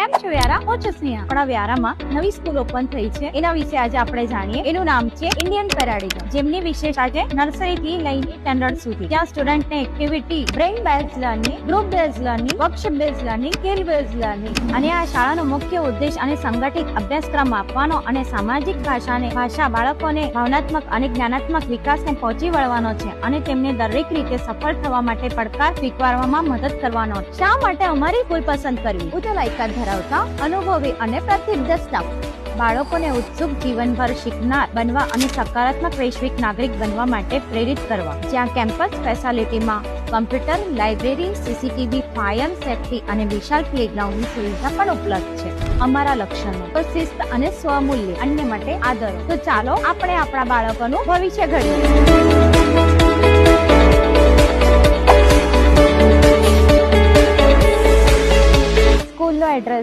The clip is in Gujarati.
કેમ છો વ્યારા? હું છું સ્નેહા. આપણા વ્યારામાં નવી સ્કૂલ ઓપન થઈ છે, એના વિશે આજે આપણે જાણીએ. એનું નામ છે ઇન્ડિયન પેરાડિગમ, જેમની વિશેષતા છે નર્સરી થી લઈને સ્ટેન્ડર્ડ સુધી. ત્યાં સ્ટુડન્ટને activity, brain base learning, group base learning, workshop base learning, skill base learning અને આ શાળાનો મુખ્ય ઉદ્દેશ અને સંગઠિત અભ્યાસક્રમ આપવાનો અને સામાજિક ભાષા બાળકોને ભાવનાત્મક અને જ્ઞાનાત્મક વિકાસને પહોંચી વળવાનો છે અને તેમને દરેક રીતે સફળ થવા માટે પડકાર સ્વીકારવામાં મદદ કરવાનો છે. શા માટે અમારી સ્કૂલ પસંદ કરવી? ઉચ્ચ લાયકાત ધરાવતા, અનુભવી અને પ્રતિબદ્ધ સ્ટાફ, બાળકોને ઉત્સુક જીવનભર શીખનાર બનવા અને સકારાત્મક વૈશ્વિક નાગરિક બનવા માટે પ્રેરિત કરવા. જ્યાં કેમ્પસ ફેસિલિટીમાં computer, library, CCTV, fire safety અને વિશાળ પ્લેગ્રાઉન્ડની સુવિધા પણ ઉપલબ્ધ છે. અમારા લક્ષણો તો શિસ્ત અને સ્વમૂલ્ય, અન્ય માટે આદર. તો ચાલો આપણે આપણા બાળકોનું ભવિષ્ય ઘડીએ. સ્કૂલનો એડ્રેસ